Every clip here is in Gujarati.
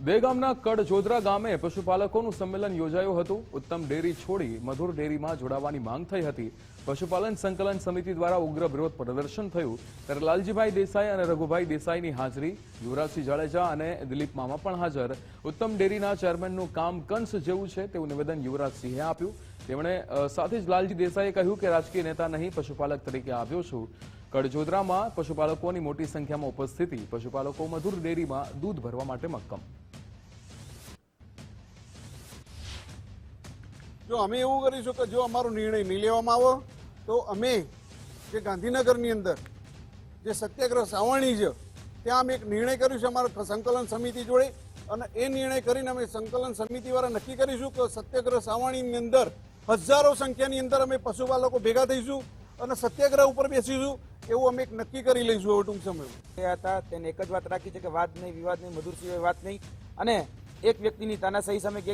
દહેગામના કડજોદરા ગામે પશુપાલકોનું સંમેલન યોજાયું હતું। ઉત્તમ ડેરી છોડી મધુર ડેરીમાં જોડાવાની માંગ થઈ હતી। પશુપાલન સંકલન સમિતિ દ્વારા ઉગ્ર વિરોધ પ્રદર્શન થયું ત્યારે લાલજીભાઈ દેસાઈ અને રઘુભાઈ દેસાઈની હાજરી, યુવરાજસિંહ જાડેજા અને દિલીપ મામા પણ હાજર। ઉત્તમ ડેરીના ચેરમેનનું કામ કંસ જેવું છે તેવું નિવેદન યુવરાજસિંહે આપ્યું। તેમણે સાથે જ લાલજી દેસાઈએ કહ્યું કે રાજકીય નેતા નહીં, પશુપાલક તરીકે આવ્યો છું। કડજોદરામાં પશુપાલકોની મોટી સંખ્યામાં ઉપસ્થિતિ, પશુપાલકો મધુર ડેરીમાં દૂધ ભરવા માટે મક્કમ। જો અમે એવું કરીશું કે જો અમારો નિર્ણય નહીં લેવામાં આવે તો અમે જે ગાંધીનગરની અંદર જે સત્યાગ્રહ સાવરણી છે ત્યાં અમે એક નિર્ણય કર્યું છે અમારા સંકલન સમિતિ જોડે, અને એ નિર્ણય કરીને અમે સંકલન સમિતિ દ્વારા નક્કી કરીશું કે સત્યાગ્રહ સાવરણીની અંદર હજારો સંખ્યાની અંદર અમે પશુપાલકો ભેગા થઈશું અને સત્યાગ્રહ ઉપર બેસીશું એવું અમે એક નક્કી કરી લઈશું હવે ટૂંક સમયમાં। હતા તેને એક જ વાત રાખી છે કે વાદ નહીં, વિવાદ નહીં, મધુર સિવાય વાત નહીં, અને એક વ્યક્તિની તાનાશાહી સામે કે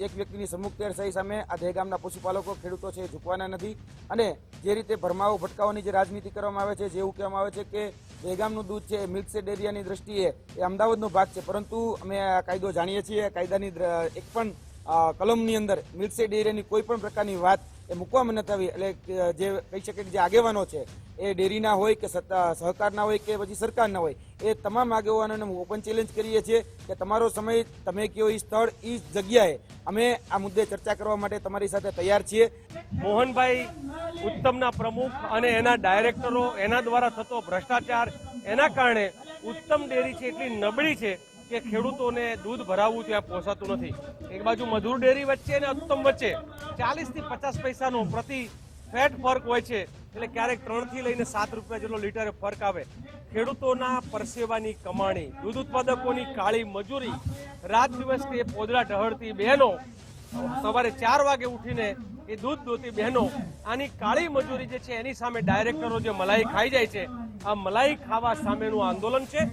એક વ્યક્તિની સમ્મુખતાશાહી સામે આ દહેગામના પશુપાલકો ખેડૂતો છે ઝૂકવાના નથી। અને જે રીતે ભરમાવો ભટકાવાની જે રાજનીતિ કરવામાં આવે છે, જેવું કહેવામાં આવે છે કે દહેગામનું દૂધ છે મિલ્કશેડ એરિયાની દ્રષ્ટિએ એ અમદાવાદનો ભાગ છે, પરંતુ અમે આ કાયદો જાણીએ છીએ। કાયદાની એક પણ કલમની અંદર મિલ્કશેડ એરિયાની કોઈ પણ પ્રકારની વાત એ મૂકવામાં નથી આવી। એટલે જે કહી શકે કે જે આગેવાનો છે એ ડેરીના હોય કે સહકારના હોય કે પછી સરકારના હોય, એ તમામ આગેવાનોને ઓપન ચેલેન્જ કરીએ છીએ કે તમારો સમય તમે કયો એ સ્થળ એ જગ્યાએ અમે આ મુદ્દે ચર્ચા કરવા માટે તમારી સાથે તૈયાર છીએ। મોહનભાઈ ઉત્તમના પ્રમુખ અને એના ડાયરેક્ટરો, એના દ્વારા થતો ભ્રષ્ટાચાર, એના કારણે ઉત્તમ ડેરી છે એટલી નબળી છે કે ખેડૂતોને દૂધ ભરાવવું ત્યાં પહોંચાતું નથી। એક બાજુ મધુર ડેરી વચ્ચે અને ઉત્તમ વચ્ચે 40 થી 50 પૈસાનો પ્રતિ ફેટ ફરક હોય છે, એટલે ક્યારેક 3 થી લઈને 7 રૂપિયા જેટલો લીટરે ફરક આવે। ખેડૂતોના પરસેવાની કમાણી, દૂધ ઉત્પાદકોની કાળી મજૂરી, રાત દિવસ કે પોદળા ઢહળતી બહેનો, સવારે 4 વાગે ઉઠીને એ દૂધ દોતી બહેનો, આની કાળી મજૂરી જે છે એની સામે ડાયરેક્ટરો જે મલાઈ ખાઈ જાય છે, આ મલાઈ ખાવા સામેનું આંદોલન છે।